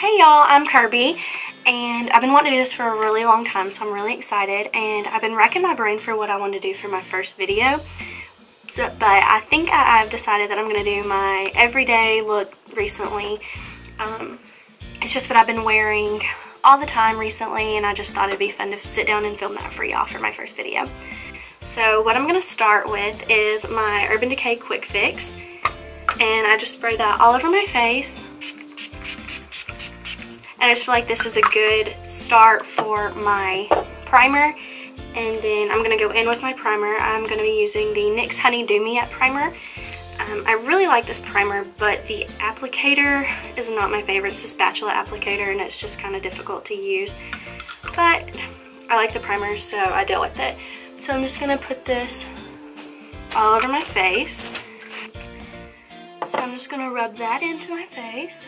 Hey y'all, I'm Kirby, and I've been wanting to do this for a really long time, so I'm really excited, and I've been racking my brain for what I want to do for my first video. But I think I've decided that I'm going to do my everyday look recently. It's just what I've been wearing all the time recently, and I just thought it'd be fun to sit down and film that for y'all for my first video. So what I'm going to start with is my Urban Decay Quick Fix, and I just spray that all over my face. And I just feel like this is a good start for my primer. And then I'm going to go in with my primer. I'm going to be using the NYX Honey Do Me Up primer. I really like this primer, but the applicator is not my favorite. It's a spatula applicator, and it's just kind of difficult to use. But I like the primer, so I deal with it. So I'm just going to put this all over my face. So I'm just going to rub that into my face.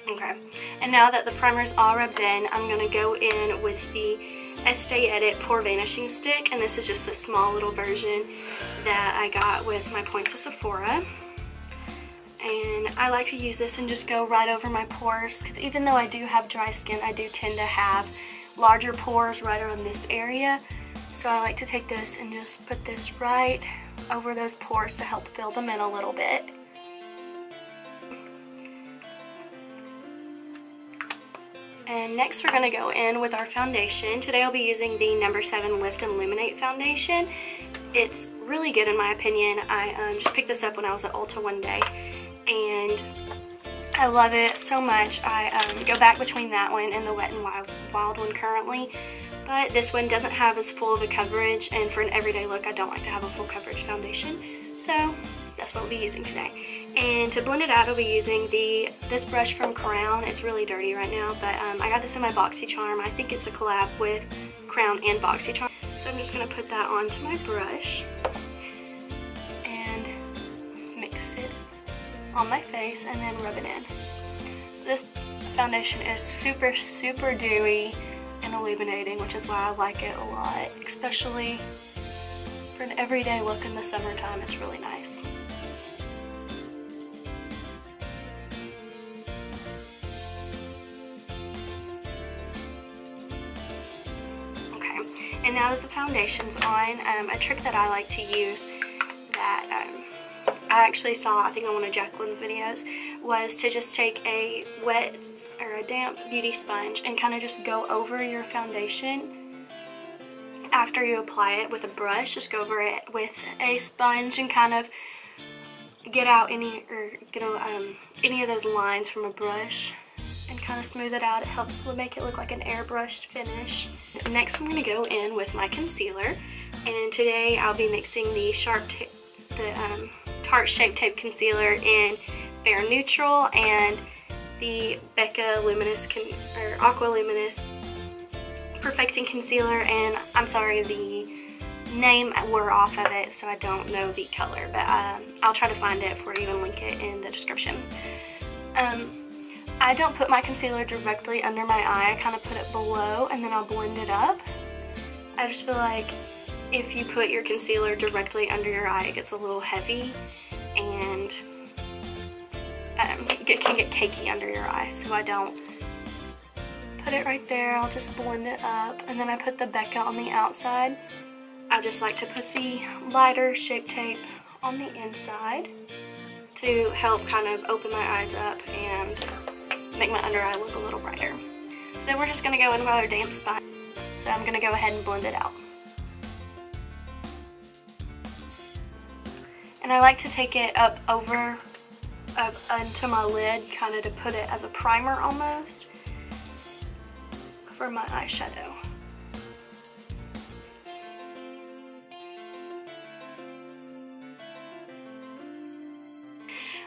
Okay, and now that the primer's all rubbed in, I'm going to go in with the Estee Edit Pore Vanishing Stick, and this is just the small little version that I got with my points at Sephora. And I like to use this and just go right over my pores, because even though I do have dry skin, I do tend to have larger pores right around this area. So I like to take this and just put this right over those pores to help fill them in a little bit. And next we're going to go in with our foundation. Today I'll be using the No. 7 Lift and Luminate foundation. It's really good in my opinion. I just picked this up when I was at Ulta one day, and I love it so much. I go back between that one and the Wet n Wild one currently, but this one doesn't have as full of a coverage, and for an everyday look I don't like to have a full coverage foundation, so that's what we'll be using today. And to blend it out, I'll be using this brush from Crown. It's really dirty right now, but I got this in my Boxy Charm. I think it's a collab with Crown and Boxy Charm. So I'm just going to put that onto my brush and mix it on my face and then rub it in. This foundation is super, super dewy and illuminating, which is why I like it a lot, especially for an everyday look in the summertime. It's really nice. And now that the foundation's on, a trick that I like to use that I actually saw, I think on one of Jaclyn's videos, was to just take a wet or a damp beauty sponge and kind of just go over your foundation after you apply it with a brush. Just go over it with a sponge and kind of get out any of those lines from a brush and kind of smooth it out. It helps make it look like an airbrushed finish. Next I'm going to go in with my concealer, and today I'll be mixing the Tarte Shape Tape Concealer in Fair Neutral and the Becca Luminous or Aqua Luminous Perfecting Concealer, and I'm sorry, the name wore off of it, so I don't know the color, but I'll try to find it for you and link it in the description. I don't put my concealer directly under my eye. I kind of put it below and then I'll blend it up. I just feel like if you put your concealer directly under your eye, it gets a little heavy and it can get cakey under your eye. So I don't put it right there. I'll just blend it up, and then I put the Becca on the outside. I just like to put the lighter Shape Tape on the inside to help kind of open my eyes up and make my under eye look a little brighter. So then we're just going to go in with our damp sponge. So I'm going to go ahead and blend it out. And I like to take it up onto my lid, kind of to put it as a primer almost for my eyeshadow.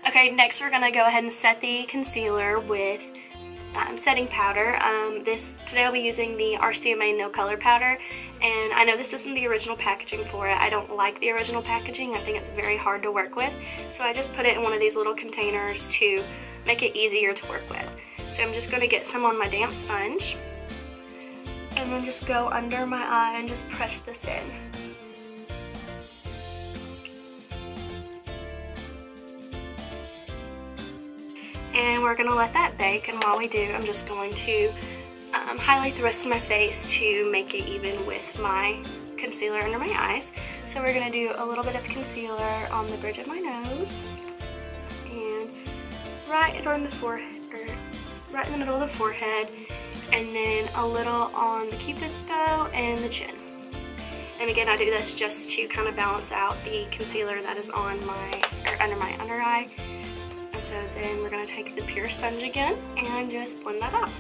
Okay, next we're going to go ahead and set the concealer with setting powder. Today I'll be using the RCMA No Color Powder, and I know this isn't the original packaging for it. I don't like the original packaging. I think it's very hard to work with, so I just put it in one of these little containers to make it easier to work with. So I'm just going to get some on my damp sponge, and then just go under my eye and just press this in. and we're going to let that bake. And while we do, I'm just going to highlight the rest of my face to make it even with my concealer under my eyes. So we're going to do a little bit of concealer on the bridge of my nose and right around the forehead, or right in the middle of the forehead, and then a little on the Cupid's bow and the chin. And again, I do this just to kind of balance out the concealer that is on my, or under my under eye. And so then we're going to take the pure sponge again and just blend that out.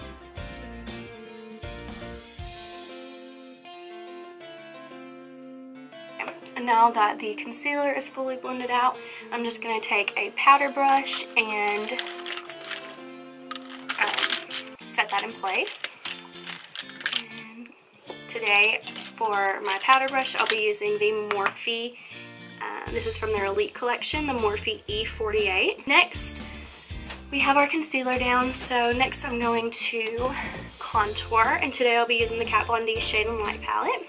And now that the concealer is fully blended out, I'm just going to take a powder brush and set that in place. And today for my powder brush, I'll be using the Morphe. This is from their Elite collection, the Morphe E48. Next, we have our concealer down. So next I'm going to contour, and today I'll be using the Kat Von D Shade and Light palette.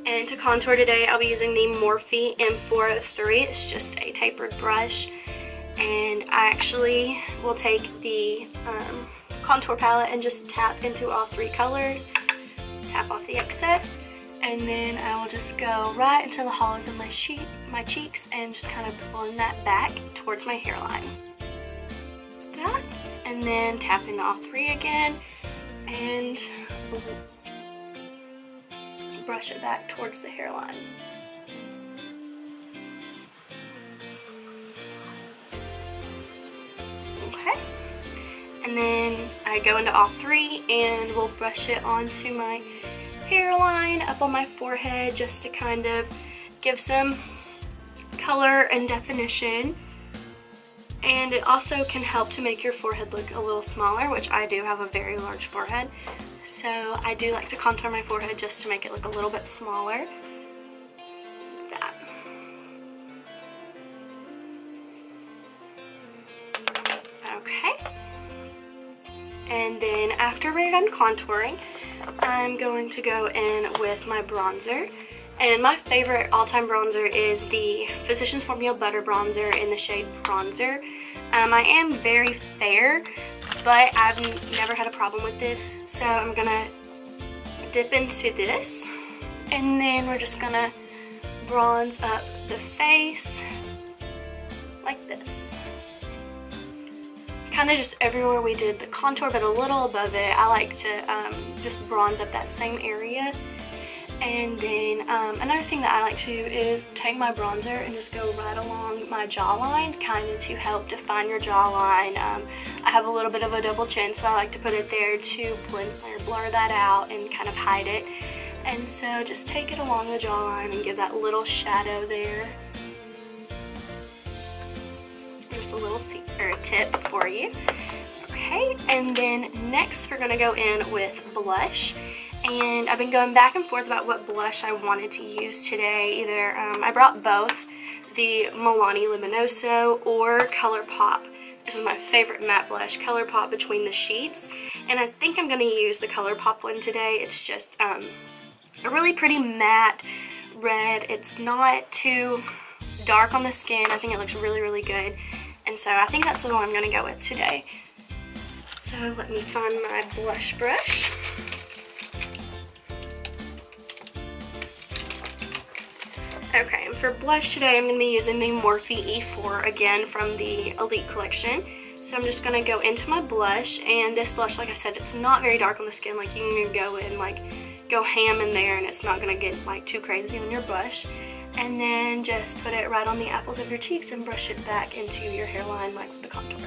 And to contour today, I'll be using the Morphe M403. It's just a tapered brush. And I actually will take the contour palette and just tap into all three colors. Tap off the excess. And then I will just go right into the hollows of my cheeks and just kind of blend that back towards my hairline. That. And then tap into all three again and brush it back towards the hairline. Okay. And then I go into all three and we'll brush it onto my hairline, up on my forehead, just to kind of give some color and definition. And it also can help to make your forehead look a little smaller, which I do have a very large forehead. So I do like to contour my forehead just to make it look a little bit smaller. That. Okay. And then after we're done contouring, I'm going to go in with my bronzer. And my favorite all-time bronzer is the Physicians Formula Butter Bronzer in the shade Bronzer. I am very fair, but I've never had a problem with this. So I'm gonna dip into this, and then we're just gonna bronze up the face like this. Kind of just everywhere we did the contour, but a little above it. I like to just bronze up that same area. And then another thing that I like to do is take my bronzer and just go right along my jawline, kind of to help define your jawline. I have a little bit of a double chin, so I like to put it there to blend or blur that out and kind of hide it. And so just take it along the jawline and give that little shadow there. Just a little tip for you. Okay, and then next we're gonna go in with blush. And I've been going back and forth about what blush I wanted to use today. Either I brought both the Milani Luminoso or ColourPop. This is my favorite matte blush, ColourPop Between the Sheets. And I think I'm going to use the ColourPop one today. It's just a really pretty matte red. It's not too dark on the skin. I think it looks really, really good. And so I think that's the one I'm going to go with today. So let me find my blush brush. Okay, and for blush today, I'm going to be using the Morphe E4 again from the Elite collection. So I'm just going to go into my blush, and this blush, like I said, it's not very dark on the skin. Like, you can go in, like, go ham in there, and it's not going to get, like, too crazy on your blush. And then just put it right on the apples of your cheeks and brush it back into your hairline like the contour.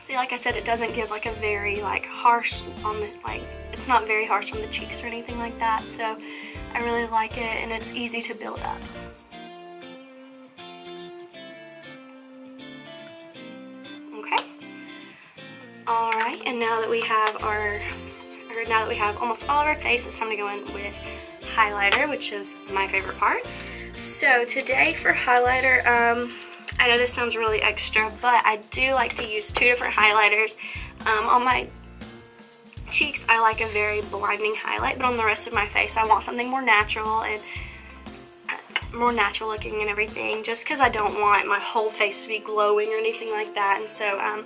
See, like I said, it doesn't give like a very like harsh on the, like, it's not very harsh on the cheeks or anything like that, so I really like it, and it's easy to build up. Okay. Alright, and now that we have almost all of our face, it's time to go in with highlighter, which is my favorite part. So today for highlighter, I know this sounds really extra, but I do like to use two different highlighters. On my cheeks, I like a very blinding highlight, but on the rest of my face, I want something more natural and more natural looking and everything, just because I don't want my whole face to be glowing or anything like that. And so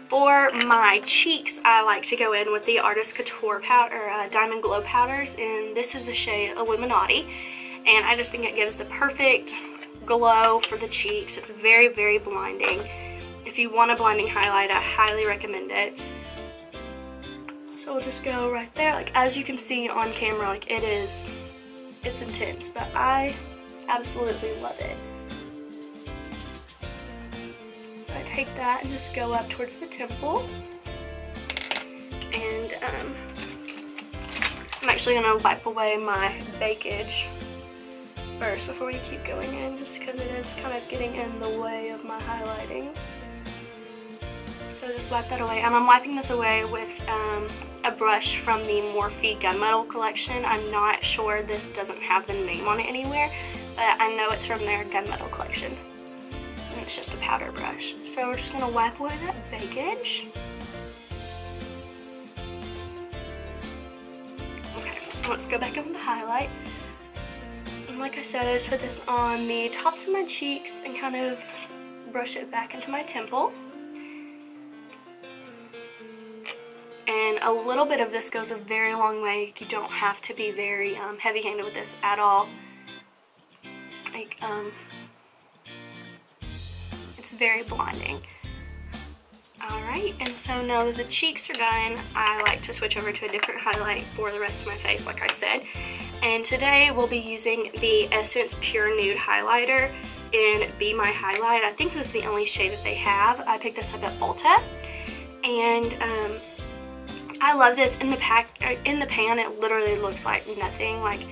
for my cheeks, I like to go in with the Artist Couture powder, Diamond Glow powders, and this is the shade Illuminati, and I just think it gives the perfect glow for the cheeks. It's very, very blinding. If you want a blinding highlight, I highly recommend it. So we'll just go right there. Like, as you can see on camera, like, it's intense, but I absolutely love it. So I take that and just go up towards the temple, and I'm actually going to wipe away my bakage first before we keep going in, just because it is kind of getting in the way of my highlighting. So just wipe that away, and I'm wiping this away with a brush from the Morphe Gunmetal collection. I'm not sure, this doesn't have the name on it anywhere, but I know it's from their Gunmetal collection, and it's just a powder brush. So we're just going to wipe away that bakage. Okay, let's go back over the highlight. And like I said, I just put this on the tops of my cheeks and kind of brush it back into my temple. And a little bit of this goes a very long way. You don't have to be very heavy-handed with this at all. Like, it's very blinding. Alright, and so now that the cheeks are done, I like to switch over to a different highlight for the rest of my face, like I said. And today we'll be using the Essence Pure Nude Highlighter in Be My Highlight. I think this is the only shade that they have. I picked this up at Ulta, and I love this. In the pan, it literally looks like nothing. Like,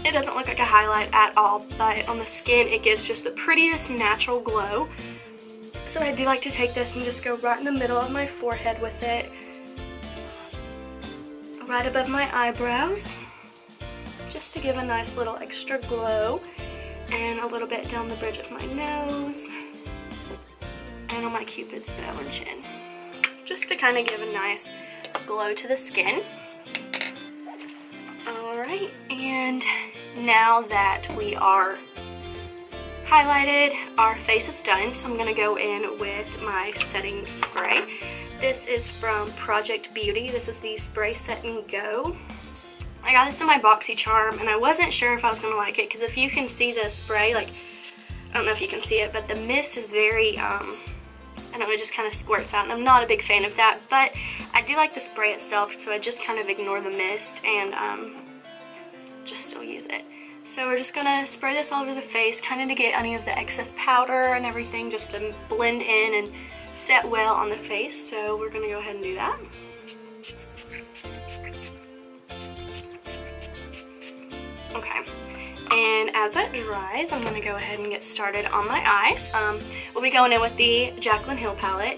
it doesn't look like a highlight at all, but on the skin, it gives just the prettiest natural glow. So I do like to take this and just go right in the middle of my forehead with it, right above my eyebrows, just to give a nice little extra glow, and a little bit down the bridge of my nose, and on my cupid's bow and chin, just to kind of give a nice glow to the skin. Alright, and now that we are highlighted, our face is done, so I'm going to go in with my setting spray. This is from Project Beauty. This is the Spray Set and Go. I got this in my Boxy charm, and I wasn't sure if I was going to like it, because if you can see the spray, like, I don't know if you can see it, but the mist is very, I don't know, it just kind of squirts out, and I'm not a big fan of that, but I do like the spray itself, so I just kind of ignore the mist and just still use it. So we're just going to spray this all over the face, kind of to get any of the excess powder and everything, just to blend in and set well on the face. So we're going to go ahead and do that. Okay, and as that dries, I'm going to go ahead and get started on my eyes. We'll be going in with the Jaclyn Hill palette.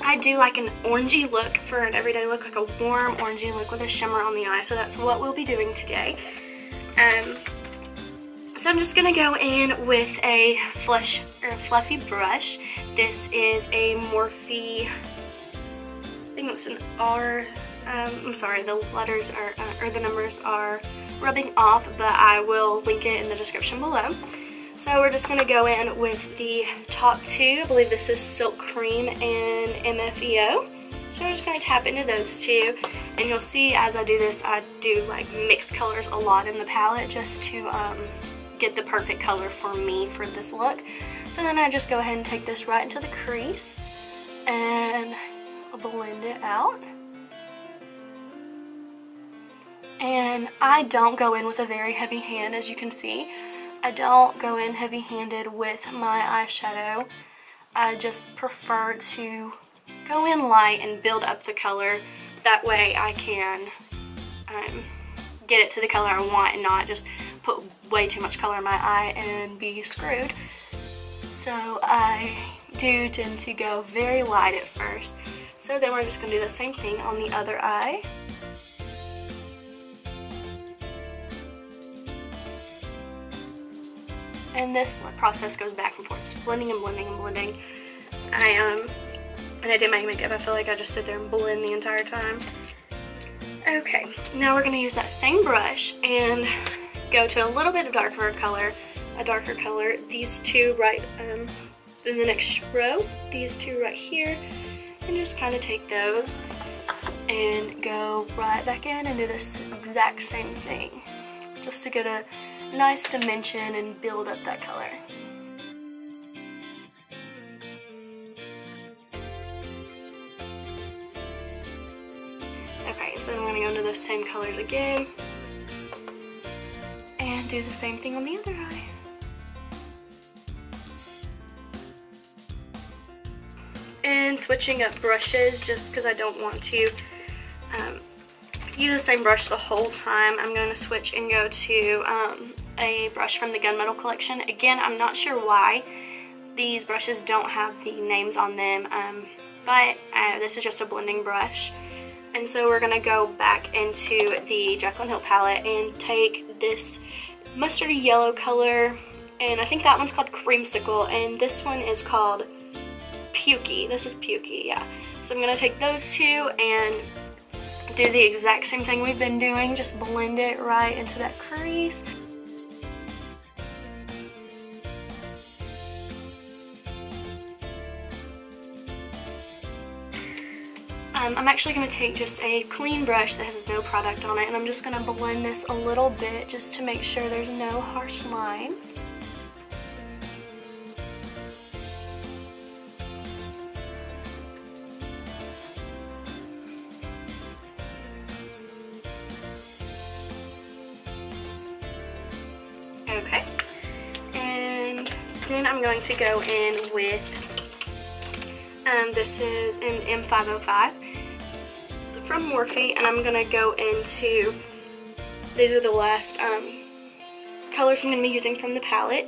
I do like an orangey look for an everyday look, like a warm orangey look with a shimmer on the eye, so that's what we'll be doing today. So I'm just going to go in with a fluffy brush. This is a Morphe, I think it's an R, I'm sorry, the letters are, or the numbers are rubbing off, but I will link it in the description below. So we're just going to go in with the top two. I believe this is Silk Cream and MFEO. So I'm just going to tap into those two. And you'll see as I do this, I do like mix colors a lot in the palette just to get the perfect color for me for this look. So then I just go ahead and take this right into the crease and I'll blend it out. And I don't go in with a very heavy hand, as you can see. I don't go in heavy-handed with my eyeshadow. I just prefer to go in light and build up the color. That way I can get it to the color I want and not just put way too much color in my eye and be screwed. So I do tend to go very light at first. So then we're just going to do the same thing on the other eye. And this process goes back and forth, just blending and blending and blending. I and I did my makeup, I feel like I just sit there and blend the entire time. Okay, now we're going to use that same brush and go to a little bit of darker color. These two right in the next row, these two right here, and just kind of take those and go right back in and do this exact same thing, just to get a nice dimension and build up that color. Okay, so I'm going to go into those same colors again and do the same thing on the other eye. And switching up brushes just because I don't want to use the same brush the whole time, I'm going to switch and go to a brush from the Gunmetal collection. Again, I'm not sure why these brushes don't have the names on them, but this is just a blending brush. And so we're going to go back into the Jaclyn Hill palette and take this mustardy yellow color, and I think that one's called Creamsicle, and this one is called Pukey. This is Pukey, yeah. So I'm going to take those two and do the exact same thing we've been doing, just blend it right into that crease. I'm actually going to take just a clean brush that has no product on it, and I'm just going to blend this a little bit just to make sure there's no harsh lines. Okay, and then I'm going to go in with, this is an M505 from Morphe, and I'm going to go into, these are the last colors I'm going to be using from the palette.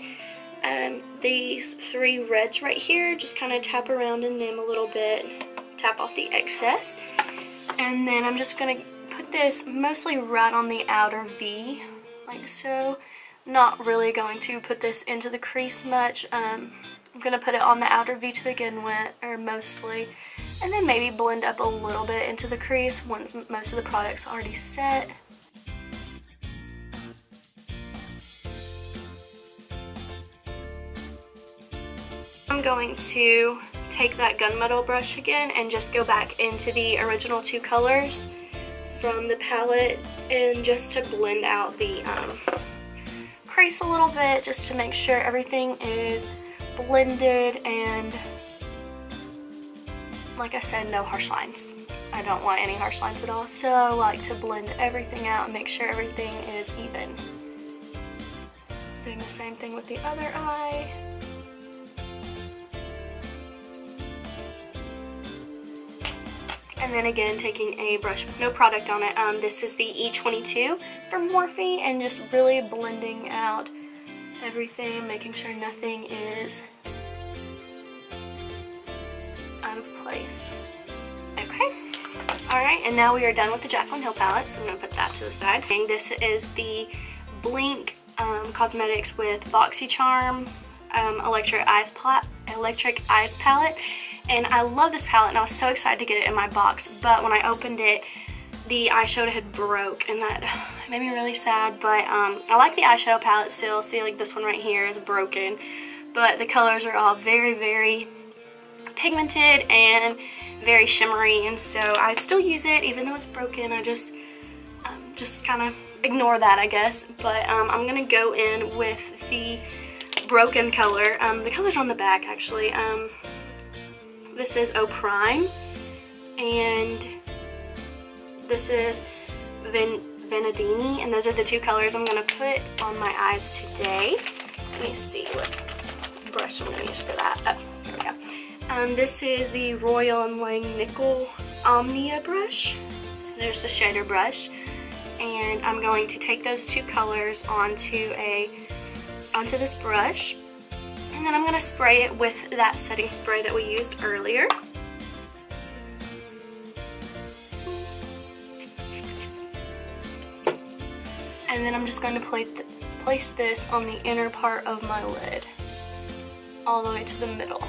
These three reds right here, just kind of tap around in them a little bit, tap off the excess, and then I'm just going to put this mostly right on the outer V, like so. Not really going to put this into the crease much. I'm going to put it on the outer V to begin with, or mostly, and then maybe blend up a little bit into the crease once most of the product's already set. I'm going to take that gunmetal brush again and just go back into the original two colors from the palette, and just to blend out the crease a little bit, just to make sure everything is blended, and like I said, no harsh lines. I don't want any harsh lines at all, so I like to blend everything out and make sure everything is even. Doing the same thing with the other eye. And then again, taking a brush with no product on it. This is the E22 from Morphe, and just really blending out everything, making sure nothing is out of place. Okay. Alright, and now we are done with the Jaclyn Hill palette, so I'm going to put that to the side. And this is the Blinc Cosmetics with Boxy Charm Electric Eyes Palette. And I love this palette, and I was so excited to get it in my box, but when I opened it, the eyeshadow had broke, and that made me really sad. But I like the eyeshadow palette still. See, like this one right here is broken, but the colors are all very, very pigmented and very shimmery, and so I still use it even though it's broken. I just kind of ignore that, I guess. But I'm gonna go in with the broken color. The color's on the back, actually. This is O Prime, and this is Venadini, and those are the two colors I'm going to put on my eyes today. Let me see what brush I'm going to use for that. Oh, here we go. This is the Royal & Langnickel Omnia brush. This is just a shader brush, and I'm going to take those two colors onto this brush. And then I'm going to spray it with that setting spray that we used earlier. And then I'm just going to place this on the inner part of my lid, all the way to the middle.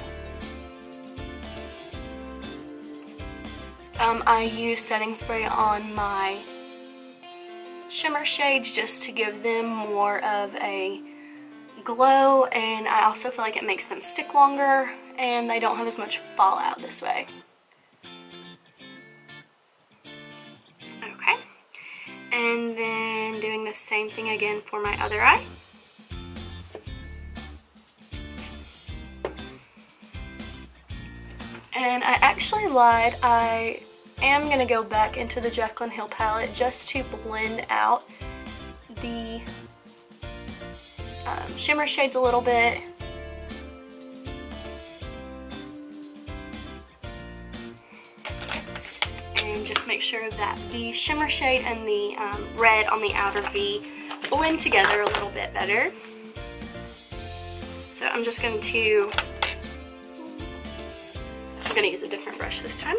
I use setting spray on my shimmer shades just to give them more of a glow, and I also feel like it makes them stick longer and they don't have as much fallout this way. Okay, and then doing the same thing again for my other eye. And I actually lied, I am going to go back into the Jaclyn Hill palette just to blend out the shimmer shades a little bit. And just make sure that the shimmer shade and the red on the outer V blend together a little bit better. So I'm just going to use a different brush this time.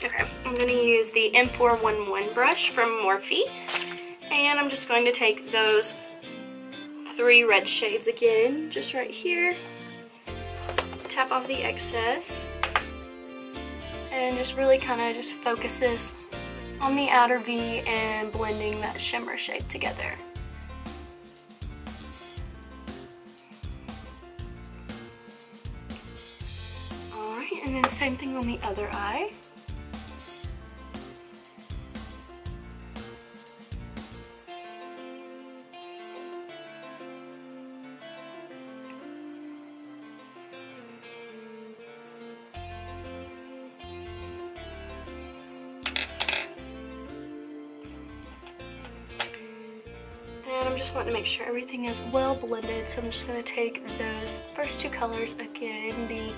Okay, I'm going to use the M411 brush from Morphe, and I'm just going to take those 3 red shades again, just right here, tap off the excess, and just really kind of just focus this on the outer V and blending that shimmer shade together. Alright, and then same thing on the other eye. I'm just wanting to make sure everything is well blended, so I'm just going to take those first 2 colors again, the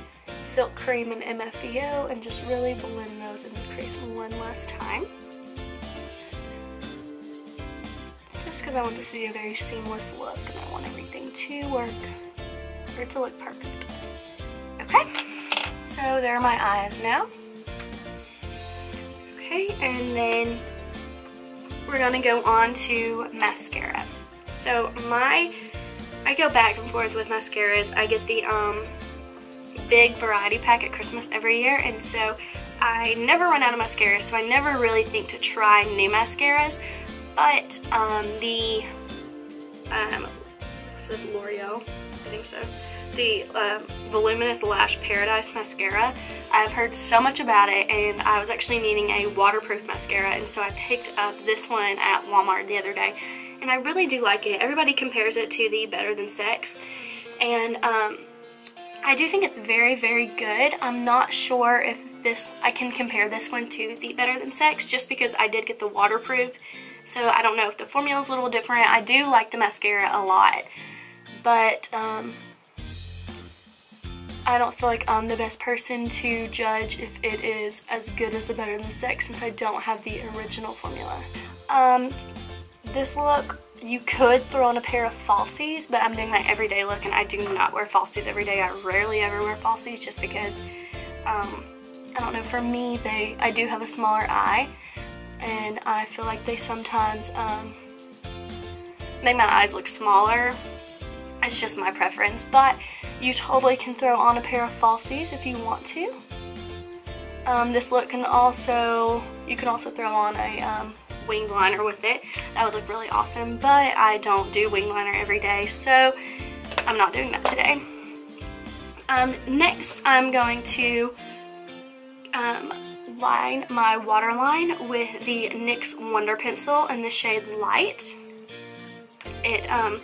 Silk Cream and MFEO, and just really blend those in the crease one last time. Just because I want this to be a very seamless look and I want everything to work, for it to look perfect. Okay, so there are my eyes now. Okay, and then we're going to go on to mascara. So I go back and forth with mascaras. I get the big variety pack at Christmas every year, and so I never run out of mascara, so I never really think to try new mascaras. But this is L'Oreal, I think so. The Luminous Lash Paradise Mascara. I've heard so much about it, and I was actually needing a waterproof mascara, and so I picked up this one at Walmart the other day, and I really do like it. Everybody compares it to the Better Than Sex, and I do think it's very, very good. I'm not sure if I can compare this one to the Better Than Sex, just because I did get the waterproof, so I don't know if the formula is a little different. I do like the mascara a lot, but I don't feel like I'm the best person to judge if it is as good as the Better Than Sex, since I don't have the original formula. This look, you could throw on a pair of falsies, but I'm doing my everyday look and I do not wear falsies every day. I rarely ever wear falsies just because, I don't know, for me, I do have a smaller eye, and I feel like they sometimes make my eyes look smaller. It's just my preference, but you totally can throw on a pair of falsies if you want to. This look can also, you can also throw on a winged liner with it. That would look really awesome, but I don't do winged liner every day, so I'm not doing that today. Next, I'm going to line my waterline with the NYX Wonder Pencil in the shade Light. I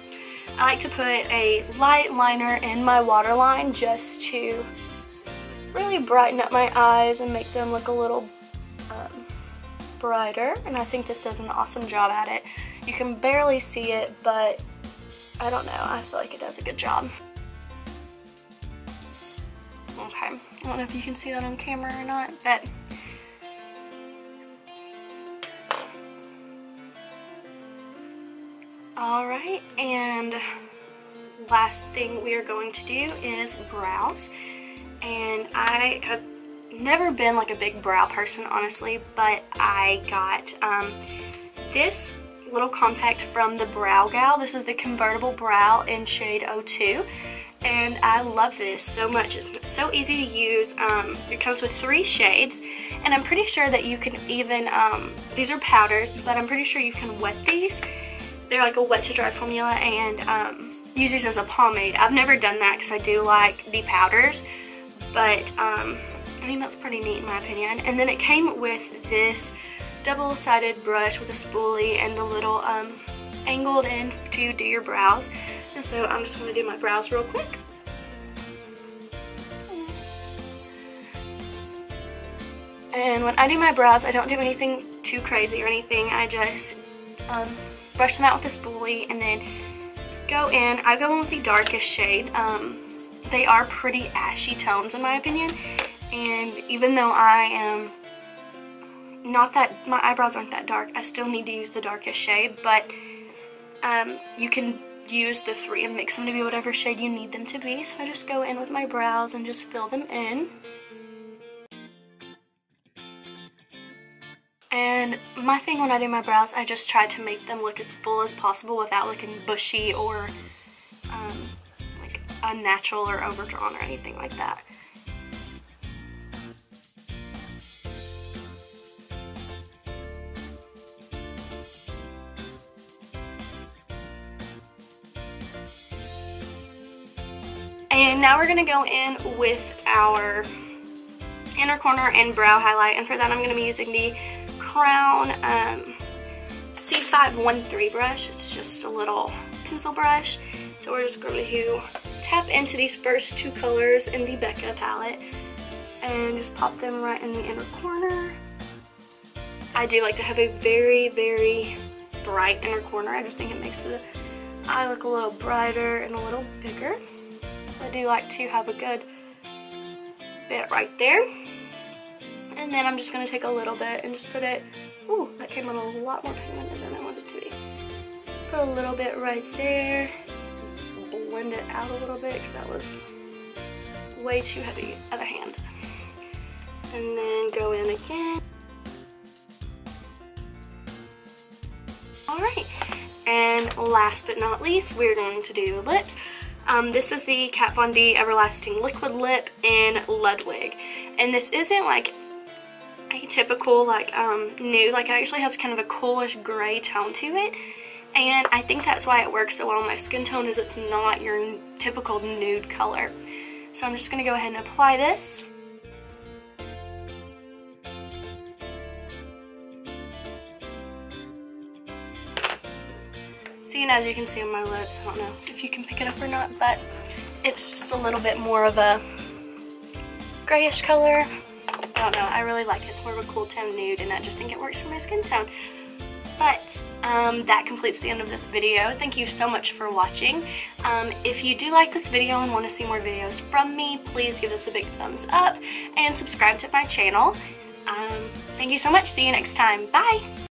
like to put a light liner in my waterline just to really brighten up my eyes and make them look a little brighter, and I think this does an awesome job at it. You can barely see it, but I don't know, I feel like it does a good job. Okay, I don't know if you can see that on camera or not, but alright, and last thing we are going to do is brows. And I have never been like a big brow person, honestly, but I got this little compact from the Brow Gal. This is the Convertible Brow in shade 02. And I love this so much. It's so easy to use. It comes with 3 shades, and I'm pretty sure that you can even, these are powders, but I'm pretty sure you can wet these. They're like a wet to dry formula, and use these as a pomade. I've never done that because I do like the powders, but I think that's pretty neat in my opinion. And then it came with this double-sided brush with a spoolie and a little angled in to do your brows. And so I'm just going to do my brows real quick. And when I do my brows, I don't do anything too crazy or anything. I just brush them out with a spoolie and then go in. I go in with the darkest shade. They are pretty ashy tones in my opinion. And even though I am not that, my eyebrows aren't that dark, I still need to use the darkest shade. But you can use the 3 and mix them to be whatever shade you need them to be. So I just go in with my brows and just fill them in. And my thing when I do my brows, I just try to make them look as full as possible without looking bushy or like unnatural or overdrawn or anything like that. And now we're going to go in with our inner corner and brow highlight, and for that I'm going to be using the Crown C513 brush. It's just a little pencil brush. So we're just going to tap into these first 2 colors in the Becca palette and just pop them right in the inner corner. I do like to have a very, very bright inner corner. I just think it makes the eye look a little brighter and a little bigger. I do like to have a good bit right there. And then I'm just going to take a little bit and just put it, ooh, that came out a lot more pigmented than I wanted it to be. Put a little bit right there, blend it out a little bit because that was way too heavy of a hand. And then go in again. Alright, and last but not least, we're going to do lips. This is the Kat Von D Everlasting Liquid Lip in Ludwig. And this isn't like a typical like nude, like it actually has kind of a coolish gray tone to it. And I think that's why it works so well on my skin tone, is it's not your typical nude color. So I'm just going to go ahead and apply this. See, and as you can see on my lips, I don't know if you can pick it up or not, but it's just a little bit more of a grayish color. I don't know, I really like it. It's more of a cool tone nude, and I just think it works for my skin tone. But that completes the end of this video. Thank you so much for watching. If you do like this video and want to see more videos from me, please give this a big thumbs up and subscribe to my channel. Thank you so much. See you next time. Bye!